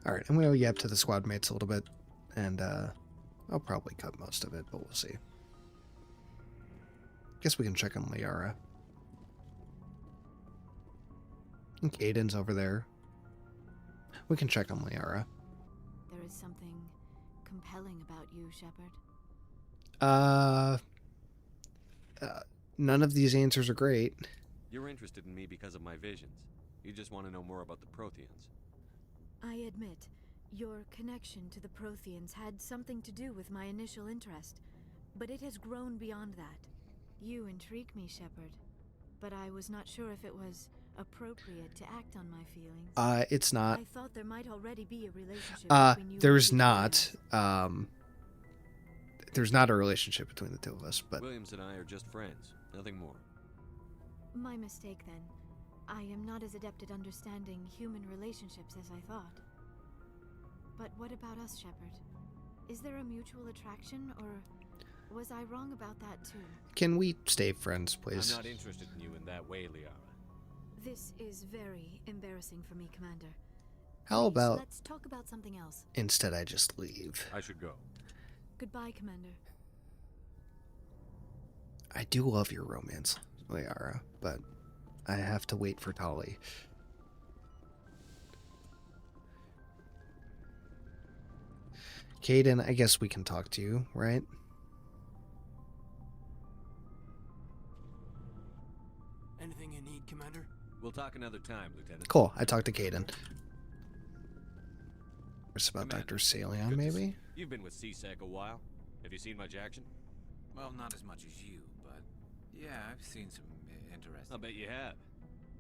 Alright, I'm going to yap to the squad mates a little bit, and I'll probably cut most of it, but we'll see. Guess we can check on Liara. I think Aiden's over there. We can check on Liara. There is something compelling about you, Shepard. None of these answers are great. You're interested in me because of my visions. You just want to know more about the Protheans. I admit, your connection to the Protheans had something to do with my initial interest, but it has grown beyond that. You intrigue me, Shepard, but I was not sure if it was appropriate to act on my feelings. It's not. I thought there might already be a relationship between you there's and not. Williams. There's not a relationship between the two of us, but... Williams and I are just friends, nothing more. My mistake, then. I am not as adept at understanding human relationships as I thought. But what about us, Shepard? Is there a mutual attraction, or was I wrong about that too? Can we stay friends, please? I'm not interested in you in that way, Liara. This is very embarrassing for me, Commander. How Please, about let's talk about something else. instead I just leave? I should go. Goodbye, Commander. I do love your romance, Liara, but I have to wait for Tali. Caden, I guess we can talk to you, right? Anything you need, Commander? We'll talk another time, Lieutenant. Cool, I talked to Caden. It's about Commander, Dr. Saleon, good to maybe? You've been with CSEC a while. Have you seen much action? Well, not as much as you, but yeah, I've seen some interesting. I'll bet you have.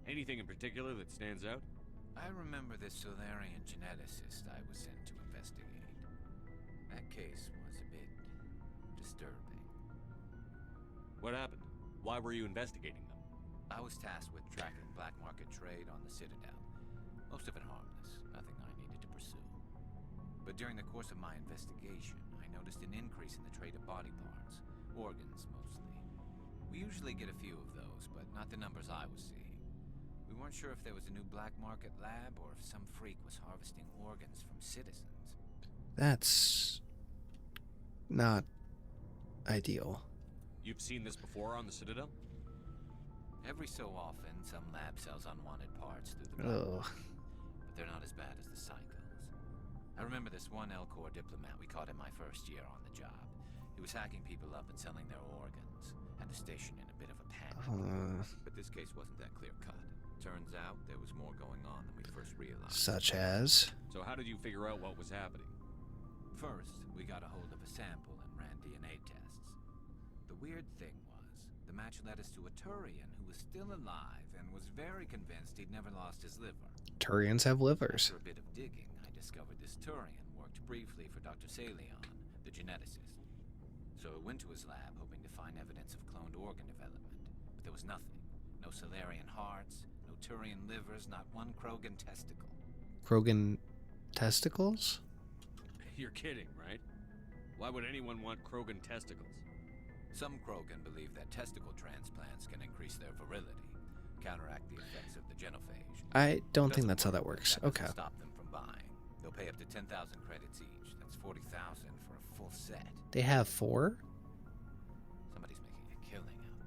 Anything in particular that stands out? I remember this Solarian geneticist I was sent to investigate. That case was a bit disturbing. What happened? Why were you investigating them? I was tasked with tracking black market trade on the Citadel. Most of it harmless, nothing I needed to pursue. But during the course of my investigation, I noticed an increase in the trade of body parts, organs mostly. We usually get a few of those, but not the numbers I was seeing. We weren't sure if there was a new black market lab or if some freak was harvesting organs from citizens. That's not ideal. You've seen this before on the Citadel? Every so often, some lab sells unwanted parts through the black Ugh. but they're not as bad as the cycles. I remember this one L-Corps diplomat we caught in my first year on the job. He was hacking people up and selling their organs. Had the station in a bit of a panic. But this case wasn't that clear-cut. Turns out there was more going on than we first realized. Such as? So how did you figure out what was happening? First, we got a hold of a sample and ran DNA tests. The weird thing was, the match led us to a Turian who was still alive and was very convinced he'd never lost his liver. Turians have livers. After a bit of digging, I discovered this Turian worked briefly for Dr. Saleon, the geneticist. So I went to his lab hoping to find evidence of cloned organ development, but there was nothing. No Salarian hearts, no Turian livers, not one Krogan testicle. Krogan testicles? You're kidding, right? Why would anyone want Krogan testicles? Some Krogan believe that testicle transplants can increase their virility, counteract the effects of the genophage. I don't think Doesn't that's how work, that works. but that Okay. doesn't stop them from buying. They'll pay up to 10,000 credits each. That's 40,000 for a full set. They have 4? Somebody's making a killing out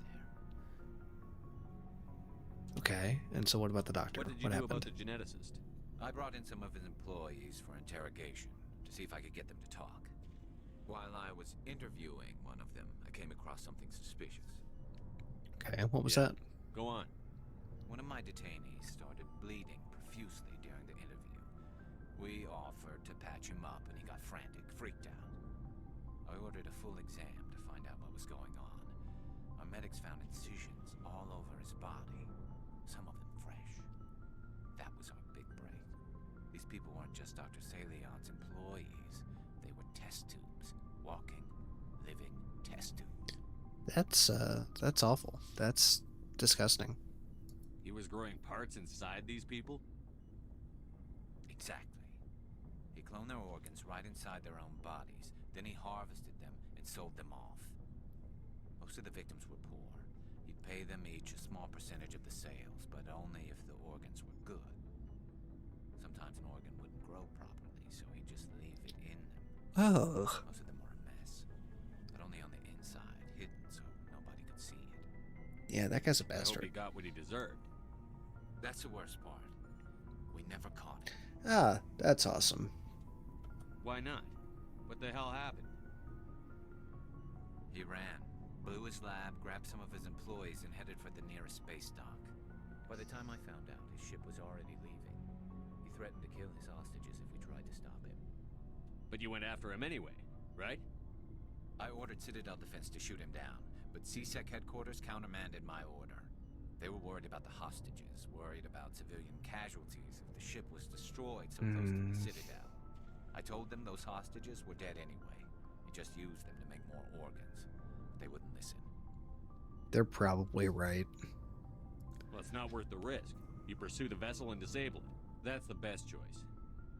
there. Okay, and so what about the doctor? What did you do happened? about the geneticist? I brought in some of his employees for interrogation to see if I could get them to talk. While I was interviewing one of them, I came across something suspicious. Okay, what was Yeah. that? Go on. One of my detainees started bleeding profusely during the interview. We offered to patch him up and he got frantic, freaked out. I ordered a full exam to find out what was going on. Our medics found incisions all over his body, some of them fresh. That was our big break. These people weren't just Dr. Saleon's employees. They were test tubes. Walking, living test tubes. That's awful. That's disgusting. He was growing parts inside these people? Exactly. He cloned their organs right inside their own bodies. Then he harvested them and sold them off. Most of the victims were poor. He'd pay them each a small percentage of the sales, but only if the organs were good. Sometimes an organ wouldn't grow properly. so he'd just leave it in them. Oh. Most of them were a mess, but only on the inside, hidden so nobody could see it. Yeah, that guy's a I hope he bastard. got what he deserved. That's the worst part. We never caught him. Ah, that's awesome. Why not? What the hell happened? He ran, blew his lab, grabbed some of his employees, and headed for the nearest space dock. By the time I found out, his ship was already leaving. He threatened to kill his hostages if we tried to stop him. But you went after him anyway, right? I ordered Citadel Defense to shoot him down, but CSEC headquarters countermanded my order. They were worried about the hostages, worried about civilian casualties if the ship was destroyed so close to the Citadel. I told them those hostages were dead anyway. We just used them to make more organs. They wouldn't listen. They're probably right. Well, it's not worth the risk. You pursue the vessel and disable it. That's the best choice.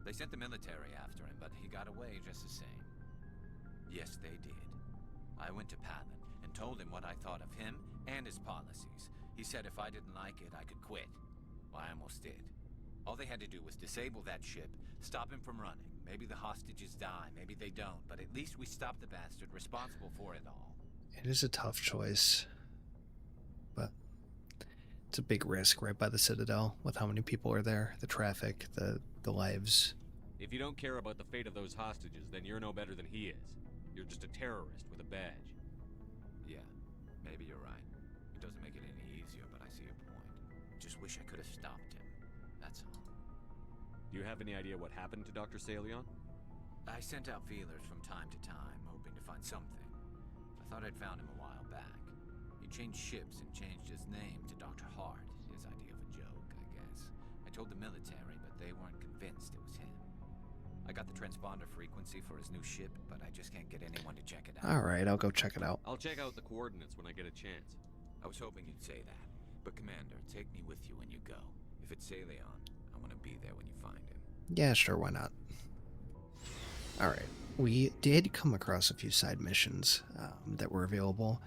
They sent the military after him, but he got away just the same. Yes, they did. I went to Palin and told him what I thought of him and his policies. He said if I didn't like it, I could quit. Well, I almost did. All they had to do was disable that ship, stop him from running. Maybe the hostages die, maybe they don't, but at least we stopped the bastard responsible for it all. It is a tough choice, but it's a big risk right by the Citadel with how many people are there, the traffic, the lives. If you don't care about the fate of those hostages, then you're no better than he is. You're just a terrorist with a badge. Yeah, maybe you're right. It doesn't make it any easier, but I see your point. Just wish I could have stopped him. That's all. Do you have any idea what happened to Dr. Saleon? I sent out feelers from time to time, hoping to find something. I thought I'd found him a while back. He changed ships and changed his name to Dr. Hart, his idea of a joke, I guess. I told the military, but they weren't convinced it was him. I got the transponder frequency for his new ship, but I just can't get anyone to check it out. Alright, I'll go check it out. I'll check out the coordinates when I get a chance. I was hoping you'd say that. But Commander, take me with you when you go. If it's Saleon, I want to be there when you find him. Yeah, sure, why not? Alright, we did come across a few side missions that were available.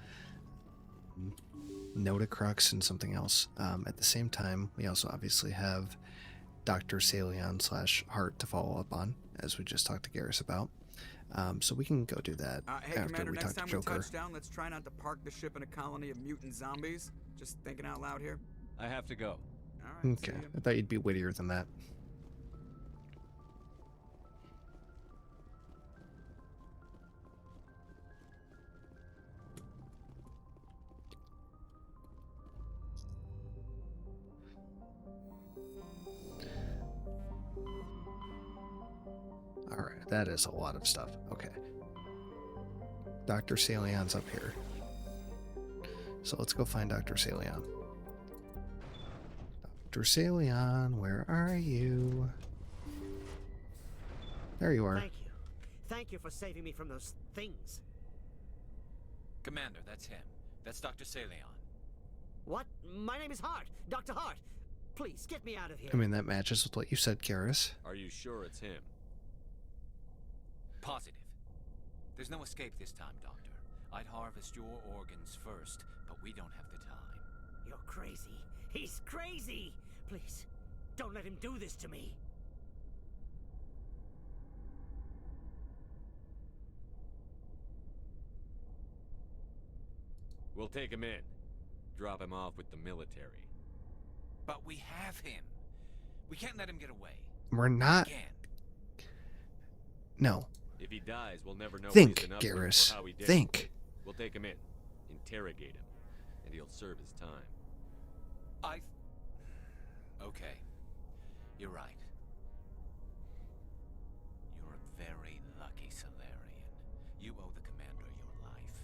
Notacrux and something else. At the same time, we also obviously have Dr. Saleon / Hart to follow up on, as we just talked to Garrus about. So we can go do that Hey, after Commander, we next talk time to we Joker. touch down, let's try not to park the ship in a colony of mutant zombies. Just thinking out loud here. I have to go. All right. Okay, I thought you'd be wittier than that. Alright, that is a lot of stuff. Okay. Dr. Saleon's up here. So let's go find Dr. Saleon. Dr. Saleon, where are you? There you are. Thank you. Thank you for saving me from those things. Commander, that's him. That's Dr. Saleon. What? My name is Hart. Dr. Hart. Please, get me out of here. I mean, that matches with what you said, Garrus. Are you sure it's him? Positive. There's no escape this time, Doctor. I'd harvest your organs first, but we don't have the time. You're crazy. He's crazy. Please, don't let him do this to me. We'll take him in. Drop him off with the military. But we have him. We can't let him get away. We're not. Again. No. If he dies, we'll never know Think, what he's been up to Garrus. or how he did it. Think. We'll take him in, interrogate him, and he'll serve his time. Okay. You're right. You're a very lucky Salarian. You owe the commander your life.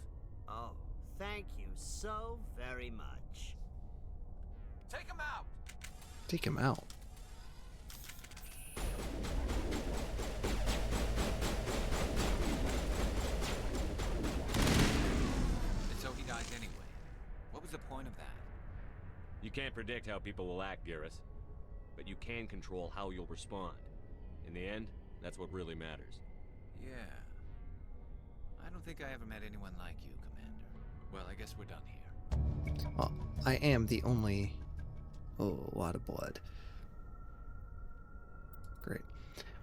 Oh, thank you so very much. Take him out! Take him out. And so he dies anyway. What was the point of that? You can't predict how people will act, Garrus, but you can control how you'll respond. In the end, that's what really matters. Yeah. I don't think I ever met anyone like you, Commander. Well, I guess we're done here. Well, I am the only... Oh, a lot of blood. Great.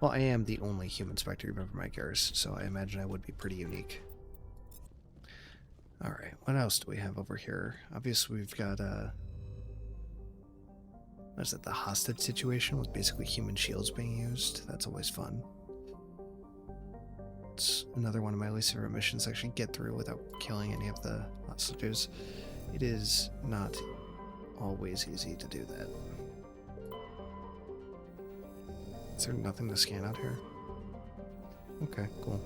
Well, Well, I am the only human Spectre you've ever met, Garrus, so I imagine I would be pretty unique. Alright, what else do we have over here? Obviously, we've got, what is it, the hostage situation with basically human shields being used. That's always fun. It's another one of my least favorite missions, actually get through without killing any of the hostages. It is not always easy to do that. Is there nothing to scan out here? Okay, cool.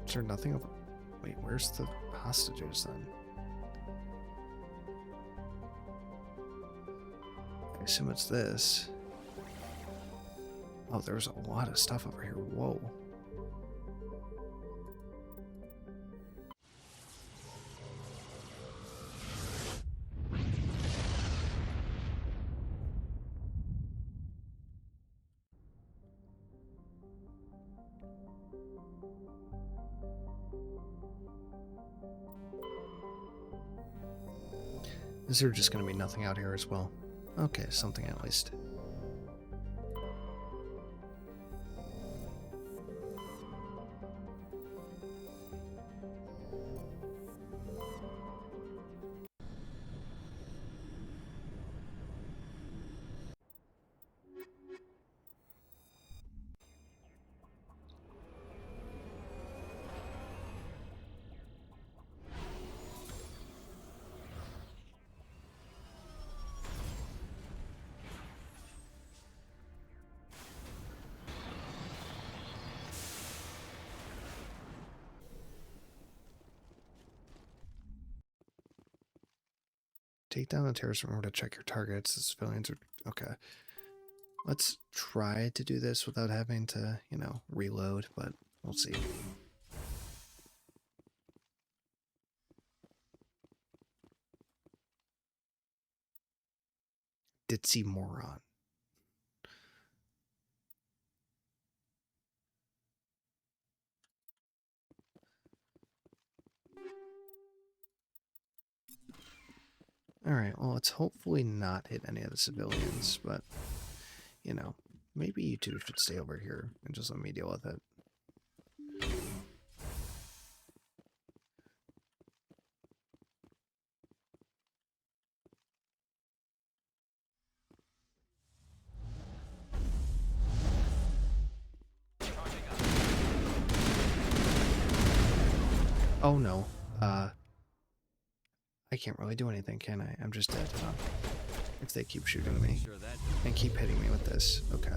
Is there nothing over... Wait, where's the hostages then? I assume it's this. Oh, there's a lot of stuff over here. Whoa. Is there just going to be nothing out here as well? Okay, something at least. Take down the terrorists in order to check your targets. The civilians are... Okay. Let's try to do this without having to, you know, reload, but we'll see. Ditzy moron. Alright, well, let's hopefully not hit any of the civilians, but, you know, maybe you two should stay over here and just let me deal with it. Oh no, I can't really do anything, can I? I'm just dead. If they keep shooting me and keep hitting me with this. Okay.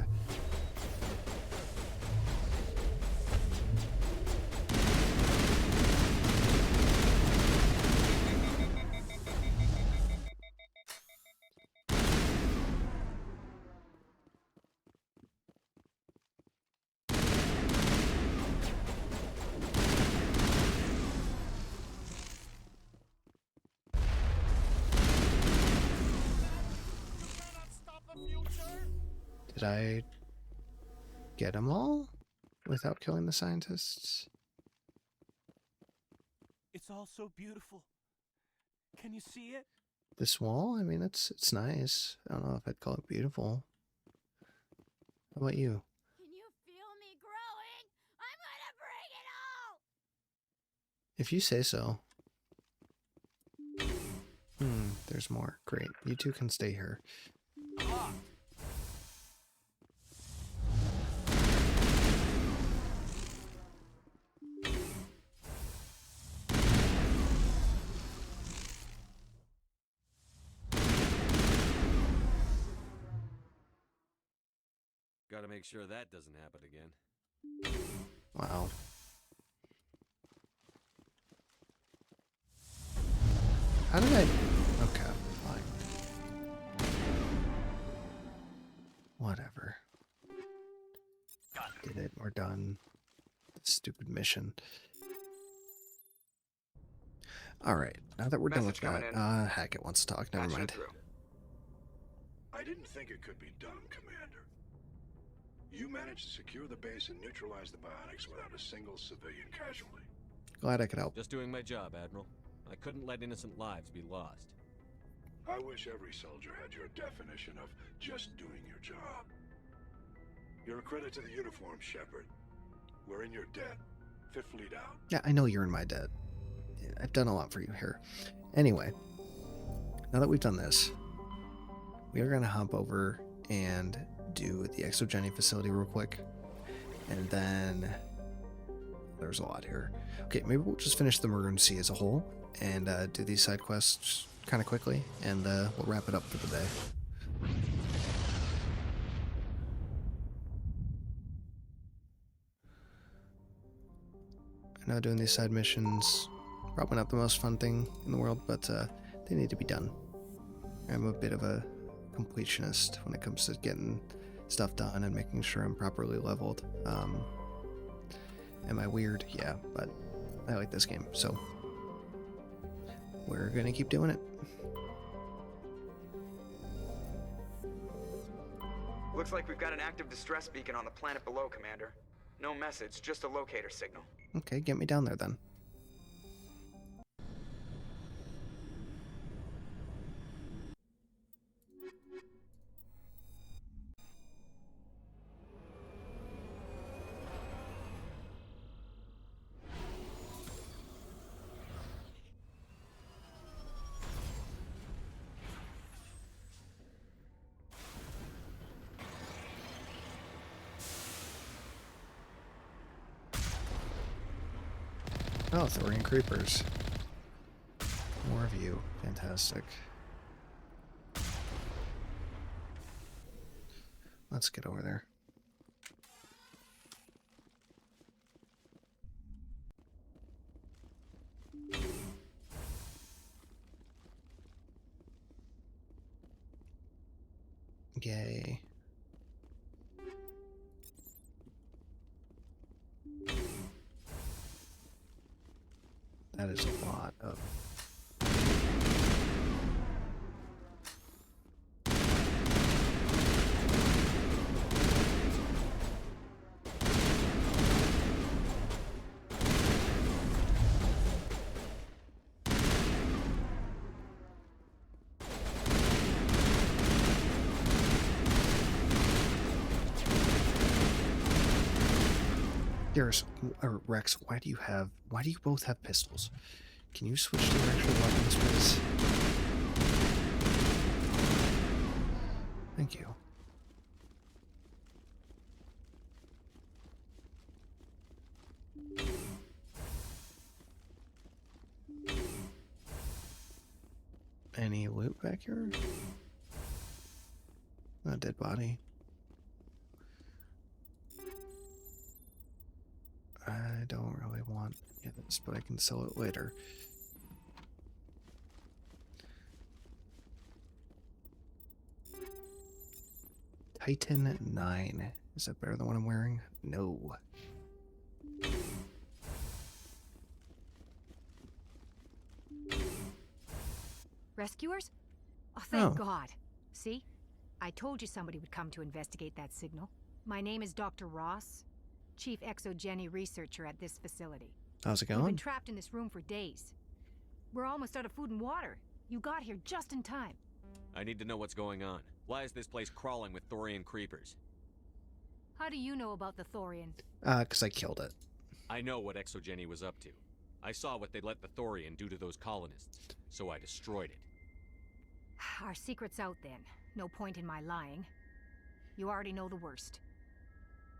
Did I get them all without killing the scientists? It's all so beautiful. Can you see it? This wall? I mean, it's nice. I don't know if I'd call it beautiful. How about you? Can you feel me growing? I'm gonna bring it all! If you say so. There's more. Great. You two can stay here. Gotta make sure that doesn't happen again. Wow. How did I... Okay, fine. Whatever. Did it. We're done. Stupid mission. Alright, now that we're done with that, Hackett wants to talk. Never mind. I didn't think it could be done, Commander. You managed to secure the base and neutralize the bionics without a single civilian casualty. Glad I could help. Just doing my job, Admiral. I couldn't let innocent lives be lost. I wish every soldier had your definition of just doing your job. You're a credit to the uniform, Shepard. We're in your debt. 5th Fleet out. Yeah, I know you're in my debt. I've done a lot for you here. Anyway, now that we've done this, we are going to hop over and do the Exogeny facility real quick. And then there's a lot here. Okay, maybe we'll just finish the Maroon Sea as a whole and do these side quests kind of quickly, and we'll wrap it up for the day. I know doing these side missions, probably not the most fun thing in the world, but they need to be done. I'm a bit of a completionist when it comes to getting stuff done and making sure I'm properly leveled. Am I weird? Yeah, but I like this game, so we're gonna keep doing it. Looks like we've got an active distress beacon on the planet below, Commander. No message, just a locator signal. Okay, get me down there then. Oh, Thorian creepers. More of you. Fantastic. Let's get over there. Yay. That is a lot of... Garrus, or Rex, why do you both have pistols? Can you switch to your actual weapons, please? Thank you. Any loot back here? A dead body. I don't really want this, but I can sell it later. Titan 9. Is that better than what I'm wearing? No. Rescuers? Oh, thank Oh. God. See? I told you somebody would come to investigate that signal. My name is Dr. Ross, Chief Exogeny Researcher at this facility. How's it We've been going? trapped in this room for days. We're almost out of food and water. You got here just in time. I need to know what's going on. Why is this place crawling with Thorian creepers? How do you know about the Thorian? 'Cause I killed it. I know what Exogeny was up to. I saw what they let the Thorian do to those colonists, so I destroyed it. Our secret's out then. No point in my lying. You already know the worst.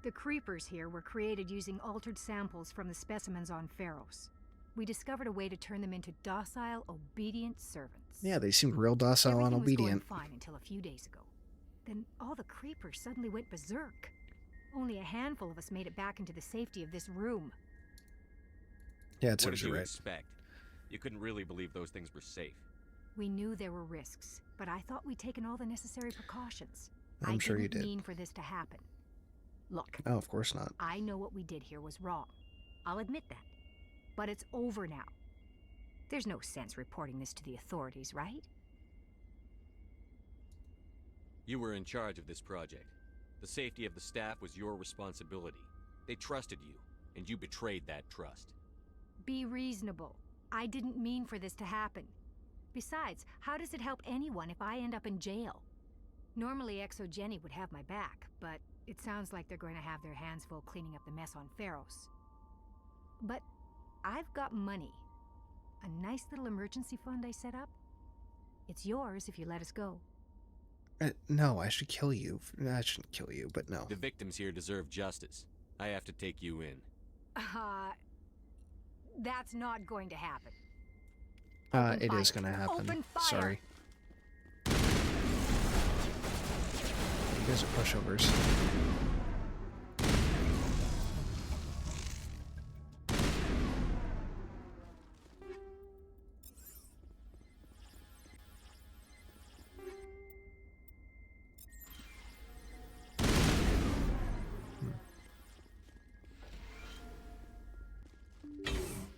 The creepers here were created using altered samples from the specimens on Pharos. We discovered a way to turn them into docile, obedient servants. Yeah, they seemed real docile and Everything was obedient. going fine until a few days ago. Then all the creepers suddenly went berserk. Only a handful of us made it back into the safety of this room. Yeah, it What serves did you you right. expect? You couldn't really believe those things were safe. We knew there were risks, but I thought we'd taken all the necessary precautions. I'm sure you did. I didn't mean for this to happen. Look, Oh, of course not. I know what we did here was wrong. I'll admit that. But it's over now. There's no sense reporting this to the authorities, right? You were in charge of this project. The safety of the staff was your responsibility. They trusted you, and you betrayed that trust. Be reasonable. I didn't mean for this to happen. Besides, how does it help anyone if I end up in jail? Normally Exogeny would have my back, but it sounds like they're going to have their hands full cleaning up the mess on Pharos. But I've got money. A nice little emergency fund I set up. It's yours if you let us go. No, I should kill you. I shouldn't kill you, but no. The victims here deserve justice. I have to take you in. That's not going to happen. It is gonna happen. Open fire. Sorry. You guys are pushovers.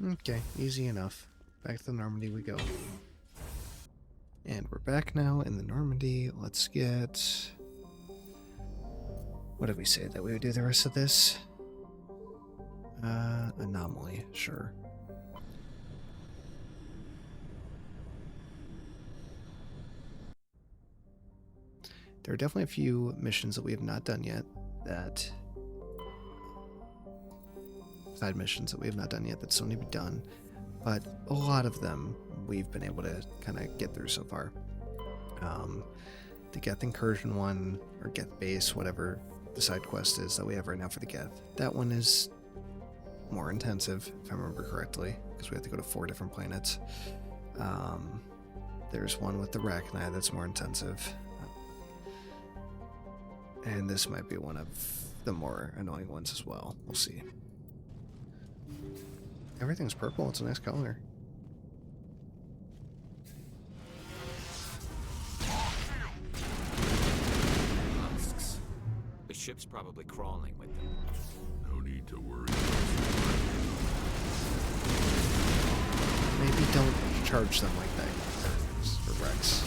Okay, easy enough. Back to the Normandy we go. And we're back now in the Normandy. Let's get... What did we say that we would do the rest of this? Anomaly, sure. There are definitely a few missions that we have not done yet that... Side missions that we have not done yet that still need to be done. But a lot of them we've been able to kind of get through so far. The Geth Incursion one, or Geth Base, whatever the side quest is that we have right now for the Geth. That one is more intensive, if I remember correctly, because we have to go to 4 different planets. There's one with the Rachni that's more intensive. And this might be one of the more annoying ones as well. We'll see. Everything's purple. It's a nice color. Husks. The ship's probably crawling with them. No need to worry. Maybe don't charge them like that, for Rex.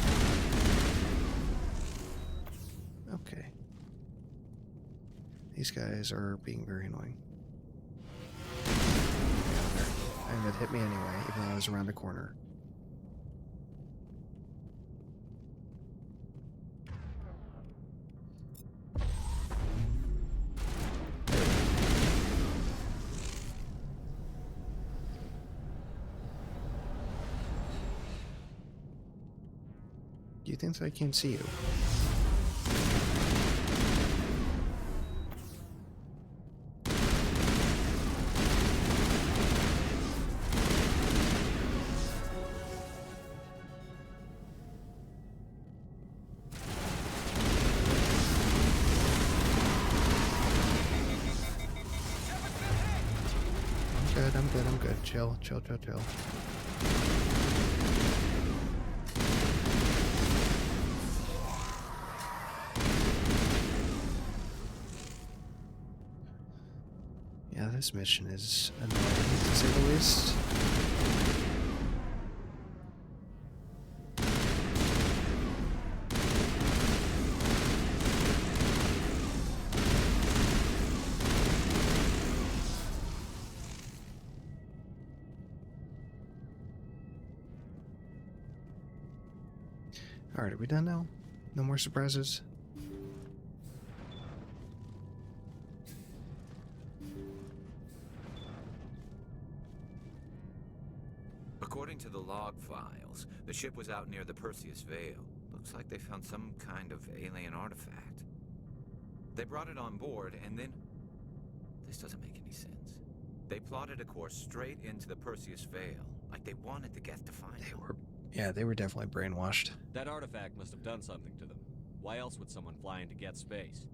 Okay. These guys are being very annoying. And it hit me anyway, even though I was around a corner. Do you think that I can't see you? I'm good. Chill. Yeah, this mission is annoying, to say the least. Alright, are we done now? No more surprises? According to the log files, the ship was out near the Perseus Veil. Looks like they found some kind of alien artifact. They brought it on board, and then... This doesn't make any sense. They plotted a course straight into the Perseus Veil, like they wanted the Geth to find them. Yeah, they were definitely brainwashed. That artifact must have done something to them. Why else would someone fly into Geth space?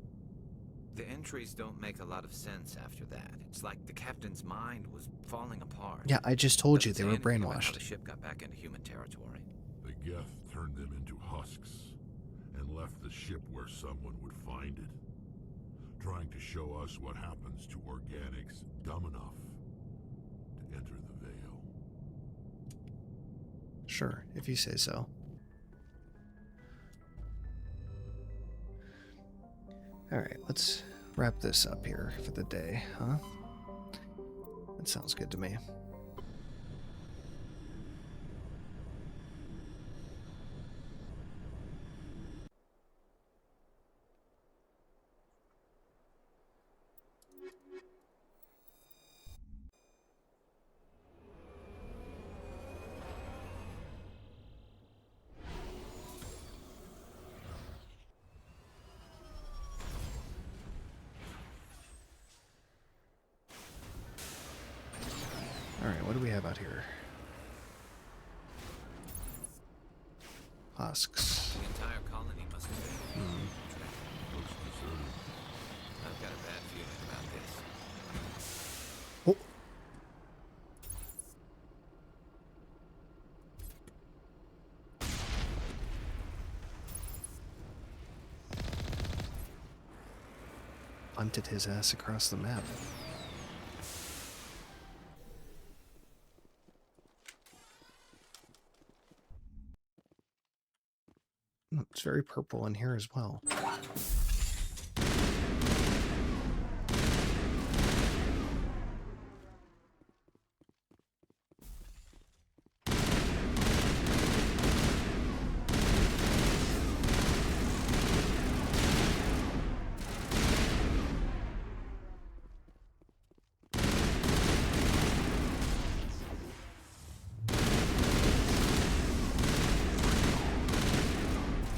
The entries don't make a lot of sense after that. It's like the captain's mind was falling apart. Yeah, I just told you Doesn't they say were anything about how brainwashed. the ship got back into human territory. The Geth turned them into husks and left the ship where someone would find it, trying to show us what happens to organics dumb enough to enter the Veil. Sure, if you say so. Alright, let's wrap this up here for the day, huh? That sounds good to me. here? Husks. The entire colony must have been. Looks deserted. I've got a bad feeling about this. Oh. Punted his ass across the map. It's very purple in here as well.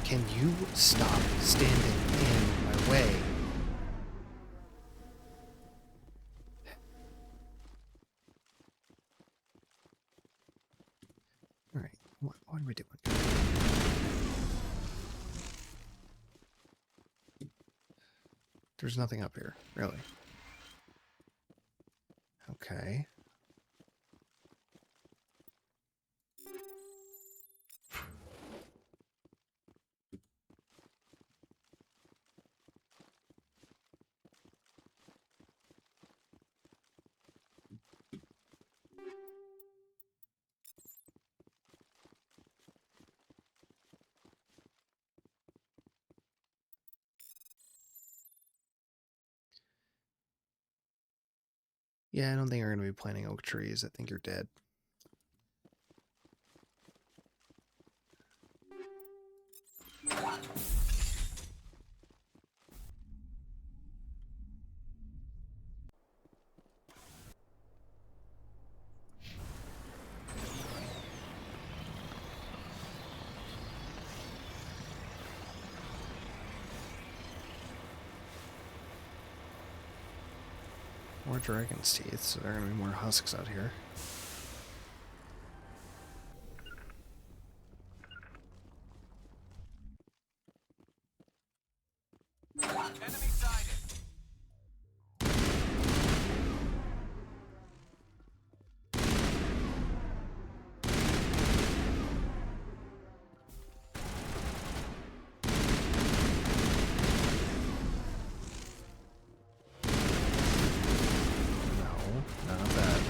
Can you stop standing in my way? All right, what are we doing? There's nothing up here, really. Okay. Yeah, I don't think you're going to be planting oak trees. I think you're dead. More dragon's teeth, so there are going to be more husks out here. Enemy sighted. No, none of that.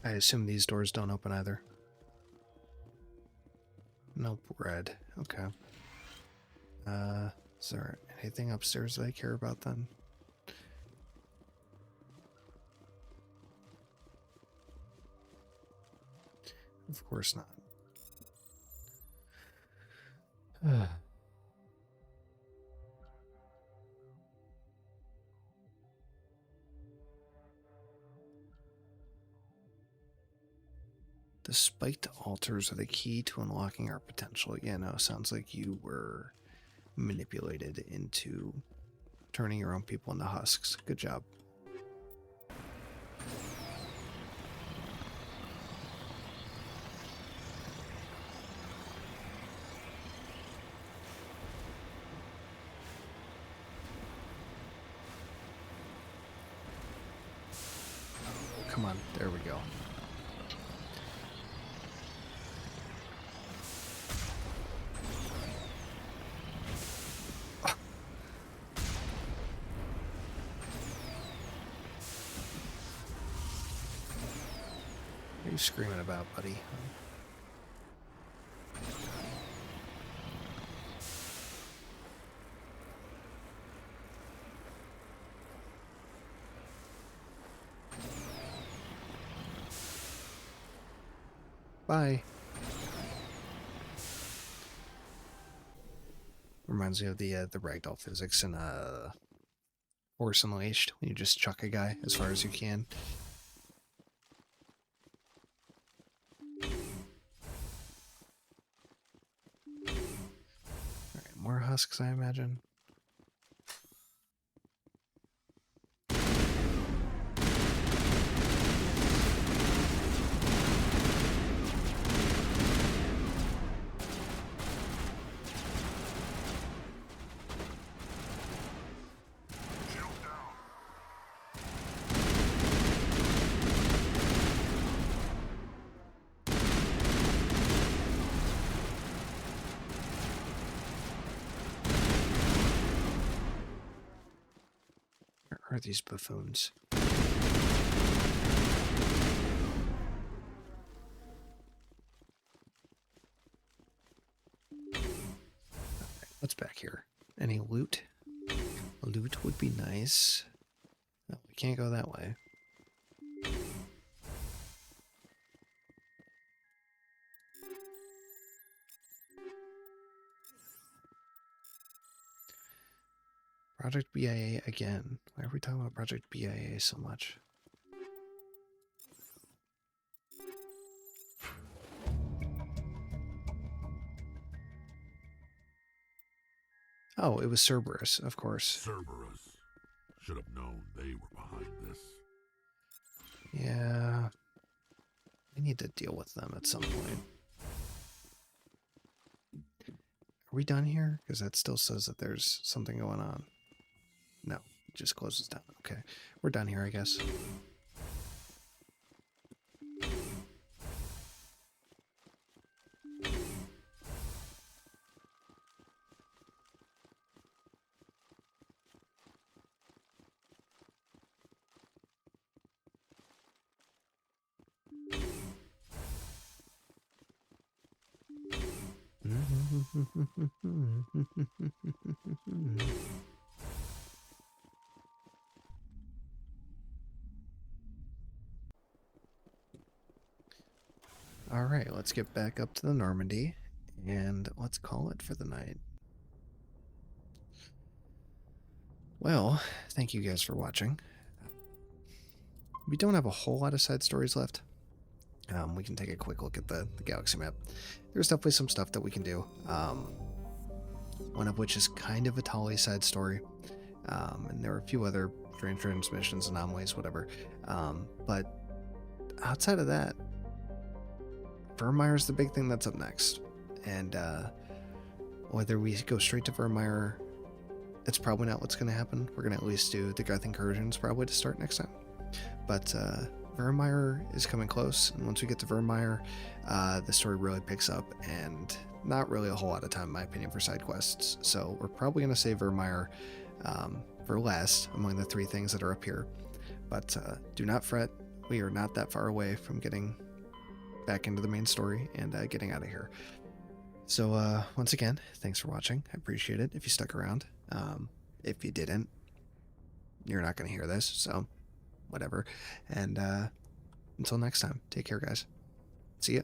I assume these doors don't open either. Nope, red. Okay. Is there anything upstairs that I care about then? Of course not. The spiked altars are the key to unlocking our potential. Yeah, no, sounds like you were manipulated into turning your own people into husks. Good job. Come on, there we go. What are you screaming about, buddy? Bye. Reminds me of the ragdoll physics in Horse unleashed. When you just chuck a guy as far as you can. Alright, more husks, I imagine. Where are these buffoons? What's back here? Any loot? Loot would be nice. No, we can't go that way. Project BIA again. Why are we talking about Project BIA so much? Oh, it was Cerberus, of course. Cerberus. Should have known they were behind this. Yeah. We need to deal with them at some point. Are we done here? Because that still says that there's something going on. No, it just closes down. Okay, we're done here, I guess. All right, let's get back up to the Normandy and let's call it for the night. Well, thank you guys for watching. We don't have a whole lot of side stories left. We can take a quick look at the galaxy map. There's definitely some stuff that we can do. One of which is kind of a Tali side story. And there are a few other strange transmissions, anomalies, whatever. But outside of that, Vermeyer's the big thing that's up next. And whether we go straight to Vermeyer, it's probably not what's going to happen. We're going to at least do the Geth incursions probably to start next time. But Vermeyer is coming close, and once we get to Vermeyer, the story really picks up, and not really a whole lot of time, in my opinion, for side quests. So we're probably going to save Vermeyer for last among the three things that are up here. But do not fret, we are not that far away from getting back into the main story and getting out of here. So once again, thanks for watching. I appreciate it if you stuck around. If you didn't, you're not going to hear this, so whatever. And until next time, take care, guys. See ya.